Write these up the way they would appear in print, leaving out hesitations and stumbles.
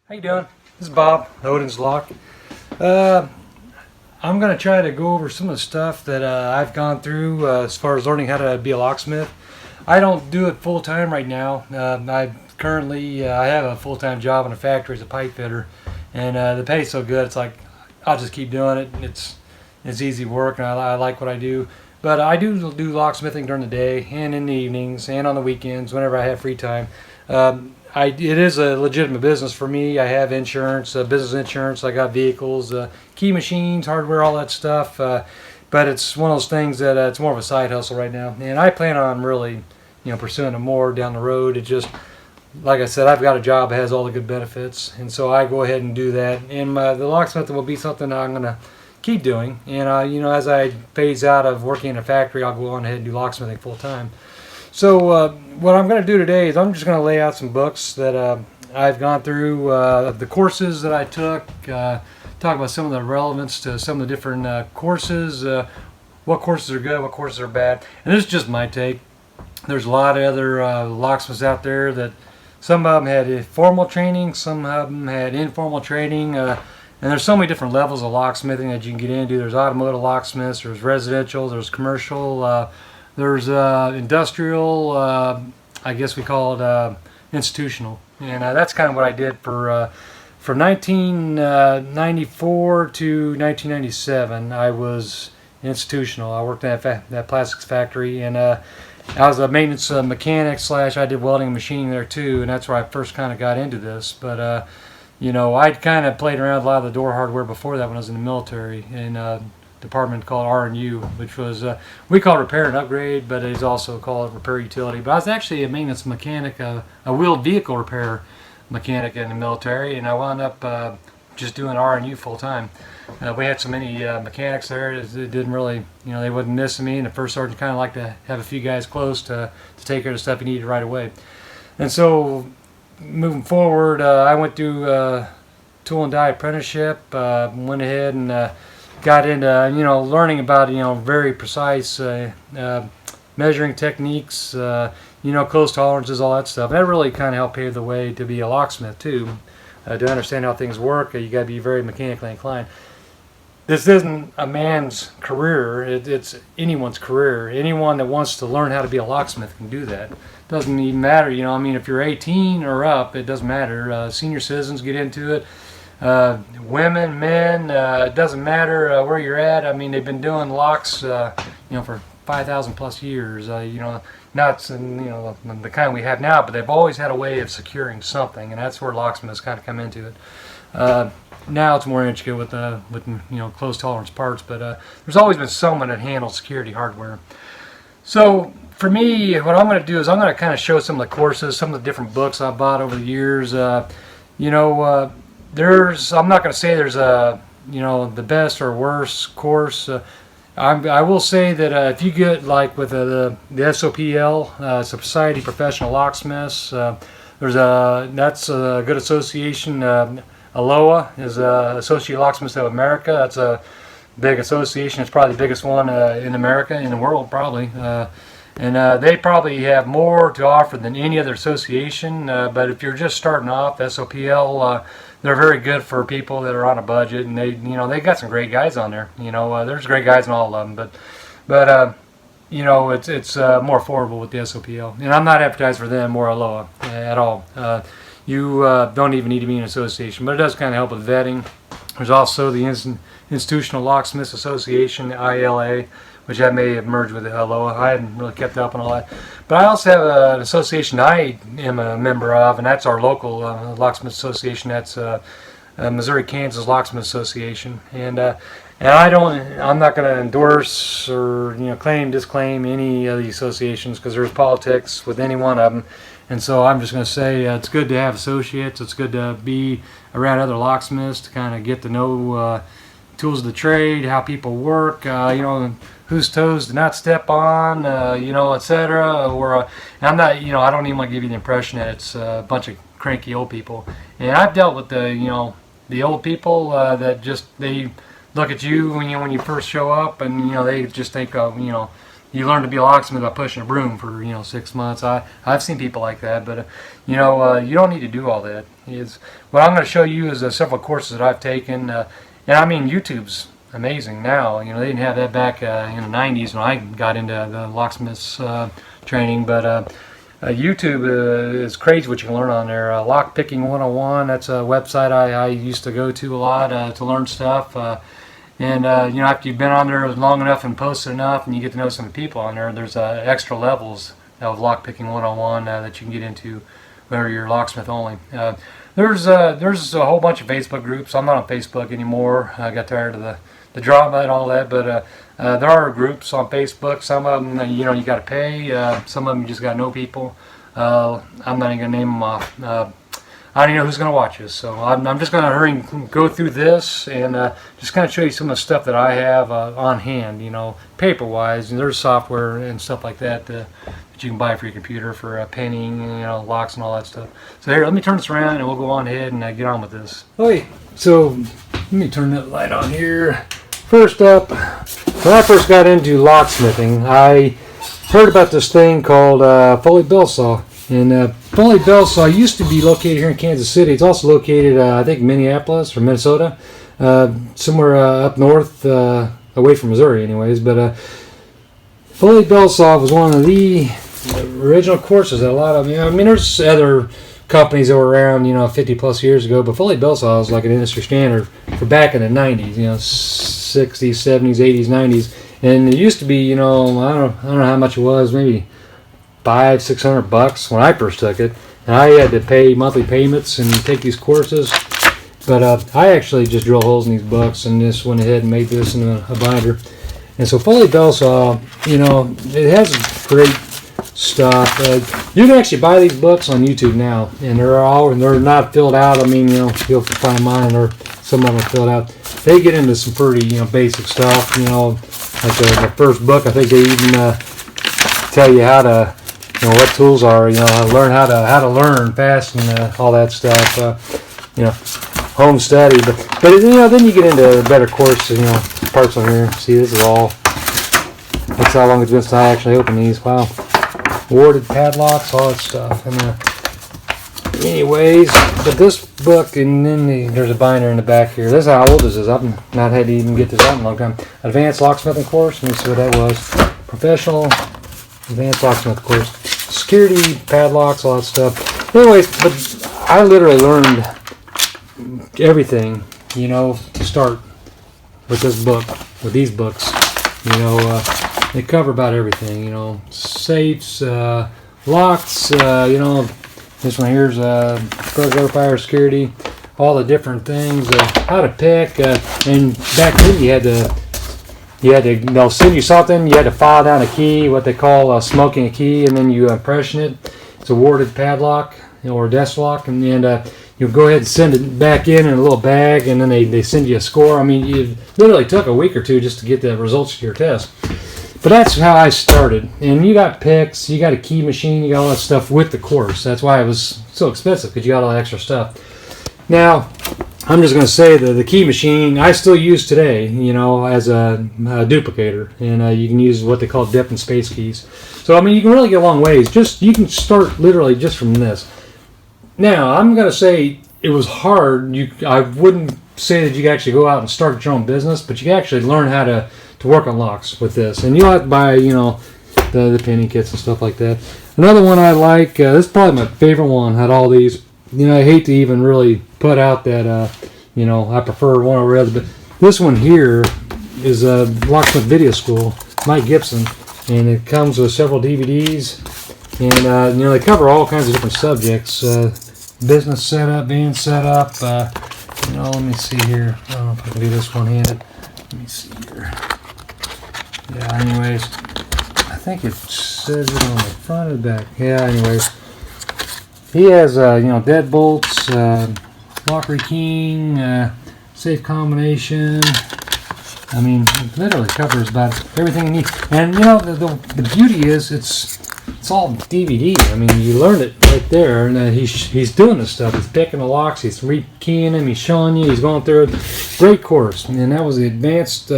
How you doing? This is Bob, Odin's Lock. I'm going to try to go over some of the stuff that I've gone through as far as learning how to be a locksmith. I don't do it full time right now. I have a full-time job in a factory as a pipe fitter, and the pay's so good. It's like I'll just keep doing it. It's easy work, and I like what I do. But I do locksmithing during the day and in the evenings and on the weekends whenever I have free time. It is a legitimate business for me. I have insurance, business insurance. I got vehicles, key machines, hardware, all that stuff. But it's one of those things that it's more of a side hustle right now, and I plan on really, pursuing it more down the road. It just, like I said, I've got a job that has all the good benefits, and so I go ahead and do that. And the locksmithing will be something I'm going to keep doing. And as I phase out of working in a factory, I'll go on ahead and do locksmithing full time. So what I'm going to do today is I'm just going to lay out some books that I've gone through, the courses that I took, talk about some of the relevance to some of the different courses, what courses are good, what courses are bad. And this is just my take. There's a lot of other locksmiths out there that some of them had formal training, some of them had informal training, and there's so many different levels of locksmithing that you can get into. There's automotive locksmiths, there's residential, there's commercial, there's industrial, I guess we call it institutional. And that's kind of what I did for from 1994 to 1997. I was institutional. I worked at that plastics factory, and I was a maintenance mechanic / I did welding and machining there too, and that's where I first kind of got into this. But I'd kind of played around with a lot of the door hardware before that when I was in the military in a department called R&U, which was we call it repair and upgrade, but it's also called repair utility. But I was actually a maintenance mechanic, a wheeled vehicle repair mechanic in the military, and I wound up just doing R&U full time. We had so many mechanics there that it didn't really, they wasn't missing me, and the first sergeant kind of liked to have a few guys close to take care of the stuff he needed right away. And so moving forward, I went through tool and die apprenticeship, went ahead and got into learning about very precise measuring techniques, close tolerances, all that stuff. And that really kind of helped pave the way to be a locksmith too. To understand how things work, you got to be very mechanically inclined. This isn't a man's career, it's anyone's career. Anyone that wants to learn how to be a locksmith can do that. Doesn't even matter, if you're 18 or up, it doesn't matter. Senior citizens get into it. Women, men, it doesn't matter where you're at. They've been doing locks, for 5,000 plus years. Not the kind we have now, but they've always had a way of securing something, and that's where locksmiths kind of come into it. Now it's more intricate with close tolerance parts, but there's always been someone that handles security hardware. So for me, what I'm going to do is I'm going to kind of show some of the courses, some of the different books I've bought over the years. I'm not going to say there's a the best or worst course. I will say that if you get like with the SOPL, it's a Society of Professional Locksmiths. That's a good association. ALOA is Associate Locksmiths of America. That's a big association. It's probably the biggest one in America, in the world probably. And they probably have more to offer than any other association. But if you're just starting off, SOPL, they're very good for people that are on a budget, and they got some great guys on there. There's great guys in all of them, but it's more affordable with the SOPL. And I'm not advertising for them or ALOA at all. You don't even need to be in an association, but it does kind of help with vetting. There's also the Institutional Locksmiths Association, the ILA, which I may have merged with the ALOA. I hadn't really kept up on all that. But I also have an association I am a member of, and that's our local Locksmith Association. That's Missouri-Kansas Locksmith Association. And I'm not going to endorse or disclaim any of the associations, because there's politics with any one of them. And so I'm just going to say it's good to have associates. It's good to be around other locksmiths to kind of get to know tools of the trade, how people work, whose toes to not step on, etc. Or I'm not, I don't even want to give you the impression that it's a bunch of cranky old people. And I've dealt with the old people that just they look at you when you first show up, and they just think of you learn to be a locksmith by pushing a broom for 6 months. I've seen people like that, but you don't need to do all that. What I'm going to show you is several courses that I've taken, and I mean YouTube's amazing now. They didn't have that back in the 90s when I got into the locksmith's training, but YouTube is crazy what you can learn on there. Lockpicking 101, that's a website I used to go to a lot to learn stuff. And after you've been on there long enough and posted enough, and you get to know some of the people on there, there's extra levels of lockpicking 101 that you can get into whether you're locksmith only. There's a whole bunch of Facebook groups. I'm not on Facebook anymore. I got tired of the drama and all that, but there are groups on Facebook. Some of them, you got to pay. Some of them you just got to know people. I'm not even going to name them off. I don't even know who's going to watch this, so I'm just going to hurry and go through this and just kind of show you some of the stuff that I have on hand, paper-wise. And there's software and stuff like that that you can buy for your computer for penning, locks and all that stuff. So here, let me turn this around and we'll go on ahead and get on with this. Okay, so let me turn that light on here. First up, when I first got into locksmithing, I heard about this thing called Foley-Belsaw. And Foley-Belsaw used to be located here in Kansas City. It's also located, I think, Minneapolis or Minnesota, somewhere up north, away from Missouri anyways. But Foley-Belsaw was one of the original courses that a lot of, there's other companies that were around, 50 plus years ago, but Foley-Belsaw was like an industry standard for back in the 90s, 60s, 70s, 80s, 90s. And it used to be, I don't know how much it was, maybe $500-600 when I first took it, and I had to pay monthly payments and take these courses. But I actually just drilled holes in these books and just went ahead and made this into a binder. And so Foley-Belsaw, it has great stuff. You can actually buy these books on YouTube now, and they're not filled out. You'll find mine or some of them are filled out. They get into some pretty basic stuff. Like the first book, I think they even tell you how to. What tools are, learn how to learn fast and all that stuff, home study. But then you get into better courses, parts on here. See, this is all, that's how long it's been since I actually opened these. Wow. Warded padlocks, all that stuff. Anyways, but this book, and then there's a binder in the back here. This is how old this is. I've not had to even get this out in a long time. Advanced Locksmithing course. Let me see what that was. Professional Advanced Locksmith course. Security, padlocks, all that stuff. Anyways, but I literally learned everything, to start with this book, with these books. They cover about everything, safes, locks, this one here's burglar, fire, security, all the different things, how to pick, and back then you had to, they'll send you something, you had to file down a key, what they call smoking a key, and then you impression it. It's a warded padlock, or desk lock, and then you go ahead and send it back in a little bag, and then they send you a score. It literally took a week or two just to get the results of your test. But that's how I started. And you got picks, you got a key machine, you got all that stuff with the course. That's why it was so expensive, because you got all that extra stuff. Now, I'm just going to say that the key machine I still use today, as a duplicator, and you can use what they call dip and space keys. So you can really get a long ways. You can start literally just from this. Now I'm going to say it was hard. I wouldn't say that you can actually go out and start your own business, but you can actually learn how to work on locks with this, and you'll have to buy the penny kits and stuff like that. Another one I like. This is probably my favorite one out of all these. I hate to even really put out that, I prefer one over the other, but this one here is Locksmith Video School, Mike Gibson, and it comes with several DVDs, and, they cover all kinds of different subjects, business setup, van setup, let me see here, I don't know if I can do this one-handed, let me see here, yeah, anyways, I think it says it on the front and the back, yeah, anyways. He has, deadbolts, lock rekeying, safe combination. It literally covers about everything you need. And the beauty is it's all DVD. You learn it right there, and he's doing this stuff. He's picking the locks, he's rekeying them, he's showing you, he's going through it. Great course, and that was the Advanced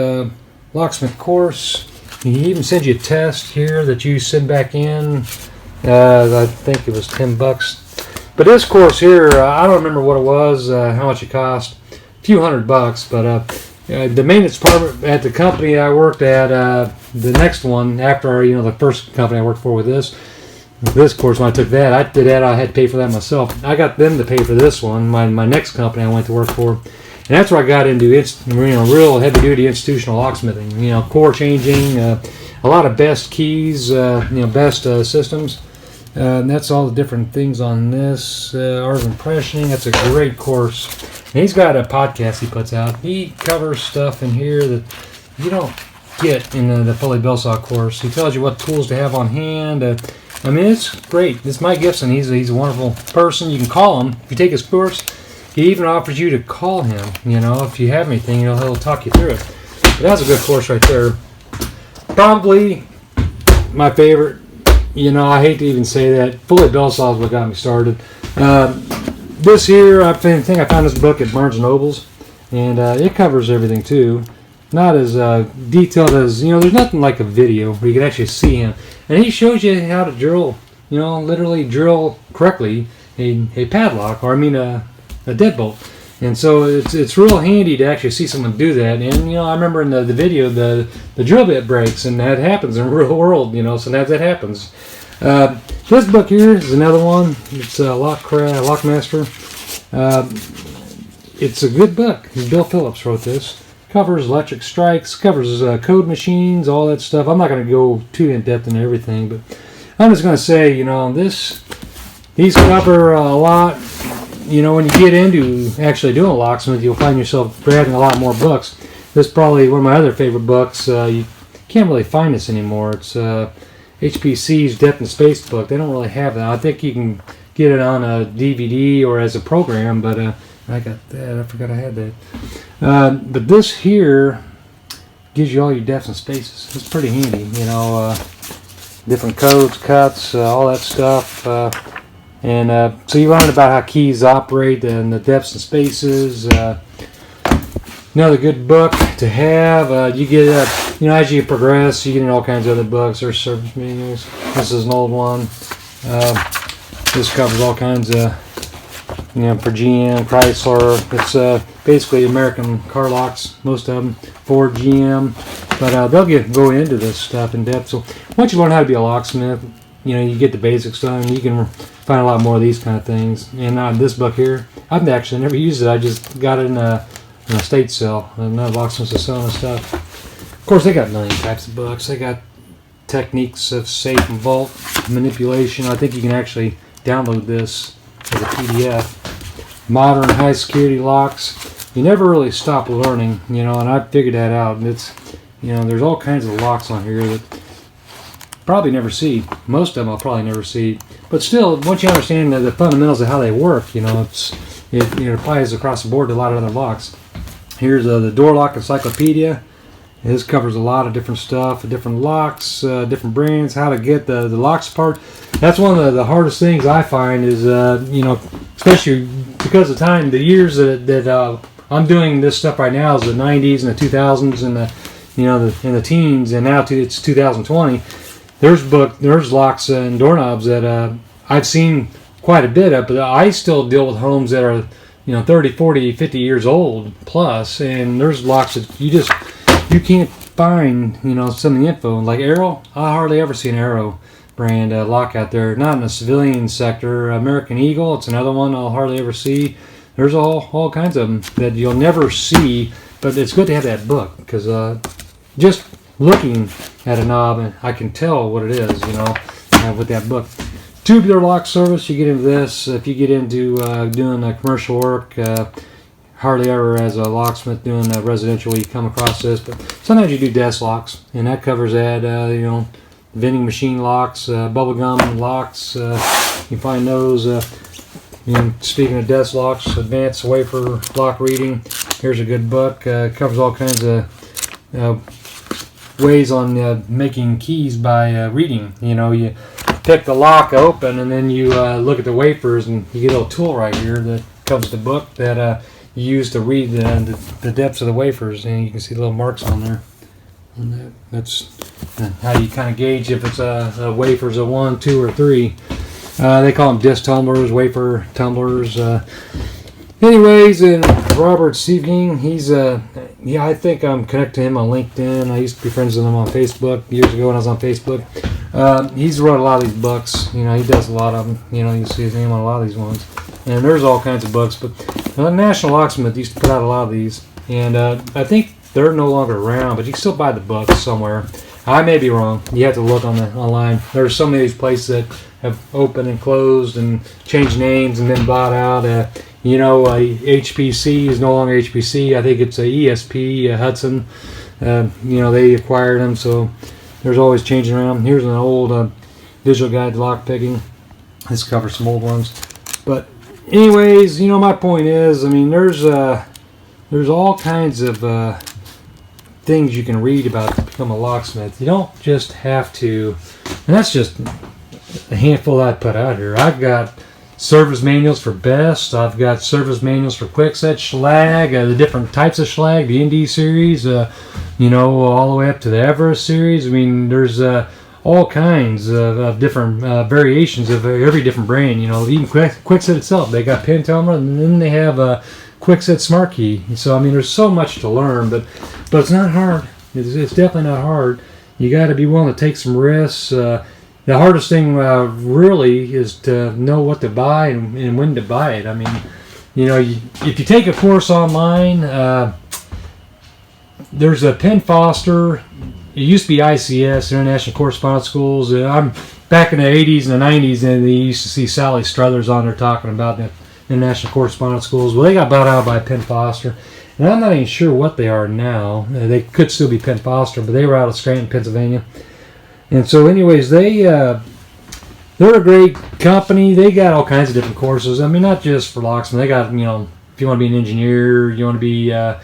Locksmith course. He even sends you a test here that you send back in. I think it was $10. But this course here, I don't remember what it was, how much it cost. A few $100, but the maintenance department at the company I worked at, the next one after the first company I worked for with this course, when I took that, I had to pay for that myself. I got them to pay for this one, my next company I went to work for, and that's where I got into real heavy duty institutional locksmithing. Core changing, a lot of best keys, best systems. And that's all the different things on this. Art of impressioning. That's a great course. And he's got a podcast he puts out. He covers stuff in here that you don't get in the Foley-Belsaw course. He tells you what tools to have on hand. It's great. This is Mike Gibson. He's a wonderful person. You can call him if you take his course. He even offers you to call him. If you have anything, he'll talk you through it. But that's a good course right there. Probably my favorite. I hate to even say that. Foley-Belsaw is what got me started. This here, I think I found this book at Barnes & Noble's, and it covers everything too. Not as detailed as, there's nothing like a video where you can actually see him. And he shows you how to drill, literally drill correctly a padlock, or a deadbolt. And so it's real handy to actually see someone do that. And I remember in the video the drill bit breaks, and that happens in the real world. Sometimes that happens. This book here is another one. It's Lockmaster. It's a good book. Bill Phillips wrote this. Covers electric strikes, covers code machines, all that stuff. I'm not going to go too in depth into everything, but I'm just going to say, these cover a lot. When you get into actually doing a locksmith, you'll find yourself grabbing a lot more books. This is probably one of my other favorite books. You can't really find this anymore. It's HPC's Depth and Space book. They don't really have that. I think you can get it on a DVD or as a program, but I got that. I forgot I had that. But this here gives you all your depths and spaces. It's pretty handy. Different codes, cuts, all that stuff. And so you learn about how keys operate and the depths and spaces. Another good book to have. You get as you progress, you get in all kinds of other books. There's service manuals. This is an old one. This covers all kinds of, for GM, Chrysler. It's basically American car locks, most of them. Ford, GM. But they'll go into this stuff in depth. So once you learn how to be a locksmith, you get the basics done. You can find a lot more of these kind of things. And this book here, I've actually never used it. I just got it in an estate sale. Another locksmiths are selling this stuff. Of course, they got a million types of books. They got techniques of safe and vault manipulation. I think you can actually download this as a PDF. Modern high security locks. You never really stop learning, and I figured that out. And it's, there's all kinds of locks on here that probably never see. Most of them I'll probably never see. But still, once you understand the fundamentals of how they work, it applies across the board to a lot of other locks. Here's the Door Lock Encyclopedia. This covers a lot of different stuff, different locks, different brands, how to get the locks apart. That's one of the hardest things I find is, especially because of time, the years that I'm doing this stuff right now is the 90s and the 2000s and the teens, and now it's 2020. There's locks and doorknobs that I've seen quite a bit of, but I still deal with homes that are 30, 40, 50 years old plus, and there's locks that you can't find some of the info. Like Arrow, I hardly ever see an Arrow brand lock out there. Not in the civilian sector. American Eagle, it's another one I'll hardly ever see. There's all kinds of them that you'll never see, but it's good to have that book because just looking at a knob, and I can tell what it is, with that book. Tubular lock service, you get into this. If you get into doing commercial work, hardly ever as a locksmith doing residential you come across this, but sometimes you do desk locks, and that covers that, vending machine locks, bubblegum locks, you find those. Speaking of desk locks, advanced wafer lock reading, here's a good book. Covers all kinds of ways on making keys by reading. You pick the lock open, and then you look at the wafers, and you get a little tool right here that covers the book that you use to read the depths of the wafers, and you can see the little marks on there. And that's and how you kind of gauge if it's a wafer's a 1, 2, or 3. They call them disc tumblers, wafer tumblers. Anyways, Robert Sieving, he's I think I'm connected to him on LinkedIn. I used to be friends with him on Facebook years ago when I was on Facebook. He's wrote a lot of these books. You know, he does a lot of them. You know, you see his name on a lot of these ones. And there's all kinds of books, but National Locksmith used to put out a lot of these. And I think they're no longer around, but you can still buy the books somewhere. I may be wrong. You have to look online. There's so many of these places that have opened and closed and changed names and been bought out. You know, HPC is no longer HPC. I think it's a ESP, Hudson. You know, they acquired them, so there's always changing around. Here's an old visual guide to lockpicking. This covers some old ones. But anyways, you know, my point is, I mean, there's all kinds of things you can read about to become a locksmith. You don't just have to, and that's just a handful that I put out here. I've got service manuals for best. I've got service manuals for quickset, schlag, the different types of schlag, the ND series, you know, all the way up to the Everest series. I mean, there's all kinds of different variations of every different brand. You know, even Quickset itself, they got pin timer, and then they have a Quickset Smart Key. So I mean, there's so much to learn, but it's not hard. It's definitely not hard. You got to be willing to take some risks. The hardest thing really is to know what to buy and when to buy it. I mean, you know, if you take a course online, there's a Penn Foster. It used to be ICS, International Correspondence Schools. I'm back in the 80s and the 90s, and they used to see Sally Struthers on there talking about the International Correspondence Schools. Well, they got bought out by Penn Foster, and I'm not even sure what they are now. They could still be Penn Foster, but they were out of Scranton, Pennsylvania. And so anyways, they're a great company. They got all kinds of different courses. I mean, not just for locksmith. They got, you know, if you want to be an engineer, you want to be a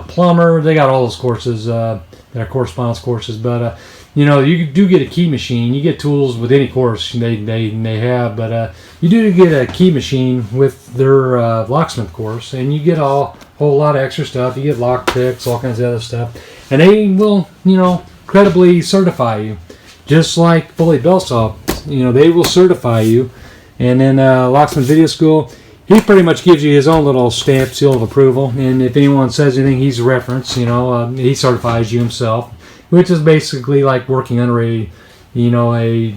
plumber, they got all those courses that are correspondence courses. But, you know, you do get a key machine. You get tools with any course they have. But you do get a key machine with their locksmith course. And you get a whole lot of extra stuff. You get lock picks, all kinds of other stuff. And they will, you know, credibly certify you. Just like Foley-Belsaw, you know, they will certify you. And then Locksmith Video School, he pretty much gives you his own little stamp, seal of approval. And if anyone says anything, he's a reference, you know, he certifies you himself, which is basically like working under a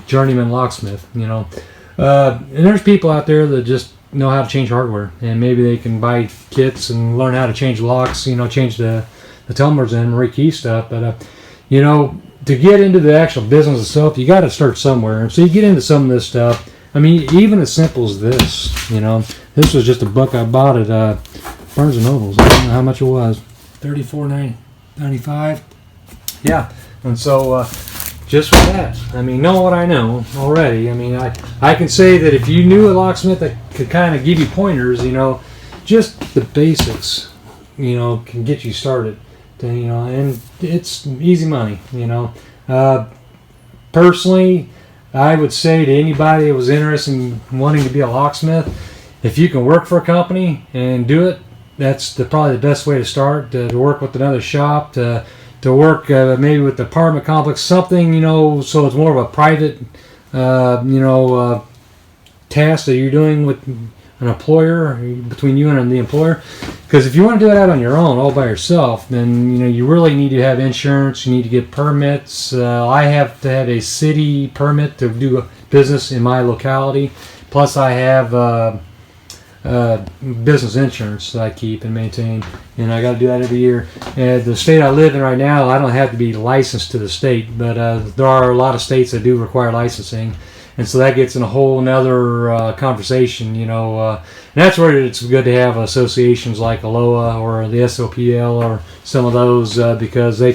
journeyman locksmith, you know. And there's people out there that just know how to change hardware, and maybe they can buy kits and learn how to change locks, you know, change the tumblers and rekey stuff. But, you know, to get into the actual business itself, you got to start somewhere. And so you get into some of this stuff. I mean, even as simple as this, you know, this was just a book I bought at Barnes & Noble's. I don't know how much it was. $34.95. Yeah. And so just with that, I mean, know what I know already. I mean, I can say that if you knew a locksmith that could kind of give you pointers, you know, just the basics, you know, can get you started. You know, and it's easy money, you know. Personally, I would say to anybody that was interested in wanting to be a locksmith, if you can work for a company and do it, that's probably the best way to start. To work with another shop, to work maybe with the apartment complex, something, you know, so it's more of a private, you know, task that you're doing with an employer, between you and the employer. Because if you want to do it out on your own, all by yourself, then, you know, you really need to have insurance. You need to get permits. I have to have a city permit to do business in my locality. Plus, I have business insurance that I keep and maintain, and I got to do that every year. And the state I live in right now, I don't have to be licensed to the state, but there are a lot of states that do require licensing. And so that gets in a whole nother conversation, you know. And that's where it's good to have associations like ALOA or the SOPL or some of those because they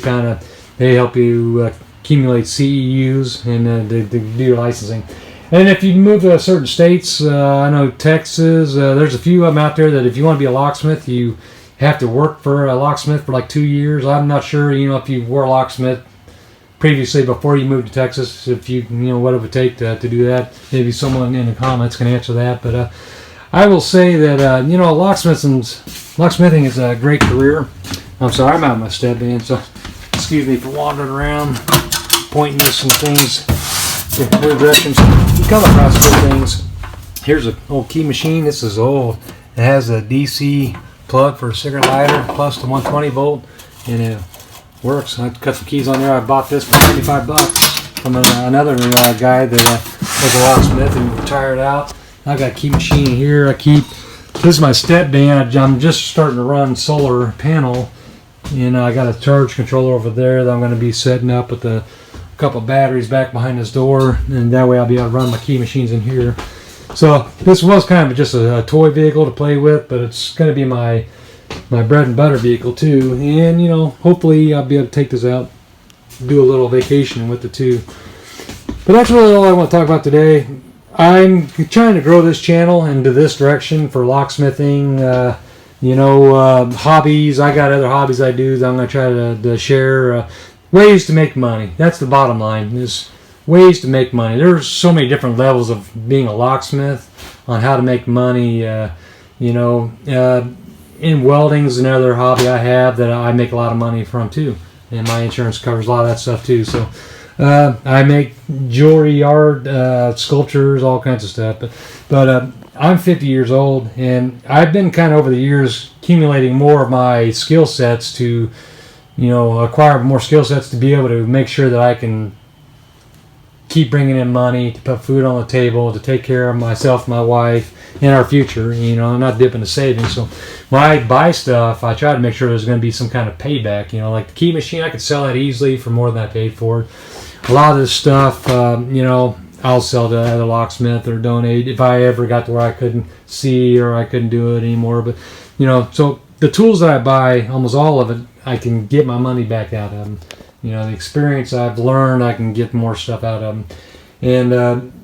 help you accumulate CEUs and they do your licensing. And if you move to certain states, I know Texas, there's a few of them out there that if you want to be a locksmith, you have to work for a locksmith for like 2 years. I'm not sure, you know, if you were a locksmith previously before you moved to Texas, if you know what it would take to do that. Maybe someone in the comments can answer that. But I will say that you know, locksmithing is a great career. I'm sorry, I'm out of my step in, so excuse me for wandering around. pointing me some things in weird directions. You come across good things. Here's an old key machine. This is old. It has a DC plug for a cigarette lighter plus the 120 volt, and it works. I cut some keys on there. I bought this for $75 from another guy that was a locksmith and retired out. I got a key machine here. This is my step band. I'm just starting to run solar panel, and I got a charge controller over there that I'm going to be setting up with a couple batteries back behind this door, and that way I'll be able to run my key machines in here. So this was kind of just a toy vehicle to play with, but it's going to be my bread and butter vehicle too. And you know, hopefully I'll be able to take this out, do a little vacation with it too. But that's really all I want to talk about today. I'm trying to grow this channel into this direction for locksmithing. Hobbies. I got other hobbies I do that I'm going to try to share. Ways to make money. That's the bottom line. Is ways to make money. There's so many different levels of being a locksmith on how to make money. In welding is another hobby I have that I make a lot of money from too, and my insurance covers a lot of that stuff too. So I make jewelry, art, sculptures, all kinds of stuff. But I'm 50 years old, and I've been kind of over the years accumulating more of my skill sets to, acquire more skill sets to be able to make sure that I can keep bringing in money, to put food on the table, to take care of myself, my wife, and our future. I'm not dipping the savings. So when I buy stuff, I try to make sure there's going to be some kind of payback. Like the key machine, I could sell that easily for more than I paid for it. A lot of this stuff, I'll sell to other locksmith or donate if I ever got to where I couldn't see or I couldn't do it anymore. But, so the tools that I buy, almost all of it, I can get my money back out of them. The experience I've learned, I can get more stuff out of them. And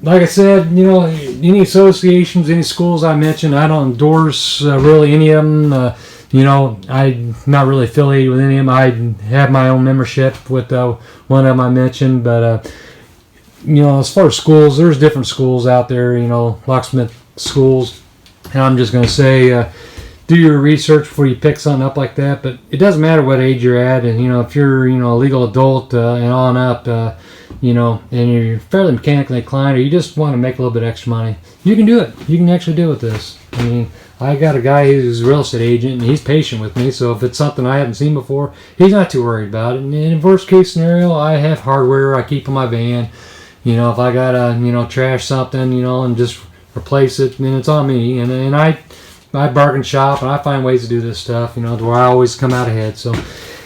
like I said, any associations, any schools I mentioned, I don't endorse really any of them. I'm not really affiliated with any of them. I have my own membership with one of them I mentioned. But, as far as schools, there's different schools out there, locksmith schools. And I'm just going to say, do your research before you pick something up like that. But it doesn't matter what age you're at. And, if you're, a legal adult and on up, and you're fairly mechanically inclined, or you just want to make a little bit extra money, you can do it. You can actually do it with this. I mean, I got a guy who's a real estate agent, and he's patient with me. So if it's something I haven't seen before, he's not too worried about it. And in worst case scenario, I have hardware I keep in my van. If I gotta, trash something, and just replace it, then it's on me. And I bargain shop, and I find ways to do this stuff, to where I always come out ahead. So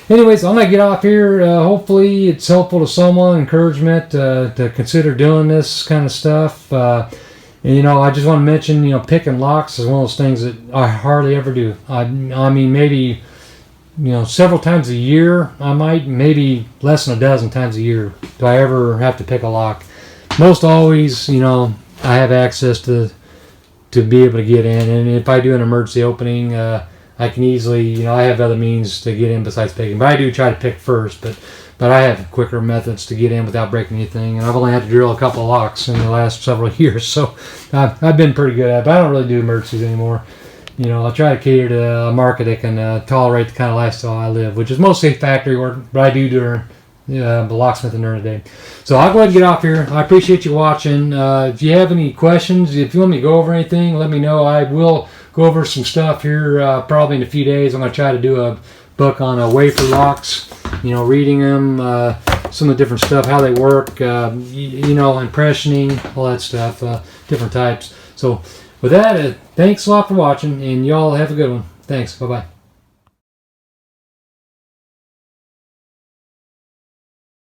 anyways, I'm going to get off here. Hopefully it's helpful to someone, encouragement to consider doing this kind of stuff. And, I just want to mention, picking locks is one of those things that I hardly ever do. I mean, maybe, several times a year, I might, maybe less than a dozen times a year, do I ever have to pick a lock. Most always, I have access to be able to get in. And if I do an emergency opening, I can easily, I have other means to get in besides picking. But I do try to pick first, but I have quicker methods to get in without breaking anything. And I've only had to drill a couple of locks in the last several years, so I've been pretty good at it. But I don't really do emergencies anymore. I try to cater to a market that can tolerate the kind of lifestyle I live, which is mostly factory work, but I do during the locksmithing during the day. So I'll go ahead and get off here. I appreciate you watching. If you have any questions, if you want me to go over anything, let me know. I will go over some stuff here probably in a few days. I'm going to try to do a book on wafer locks, reading them, some of the different stuff, how they work, impressioning, all that stuff, different types. So with that, thanks a lot for watching, and y'all have a good one. Thanks. Bye-bye.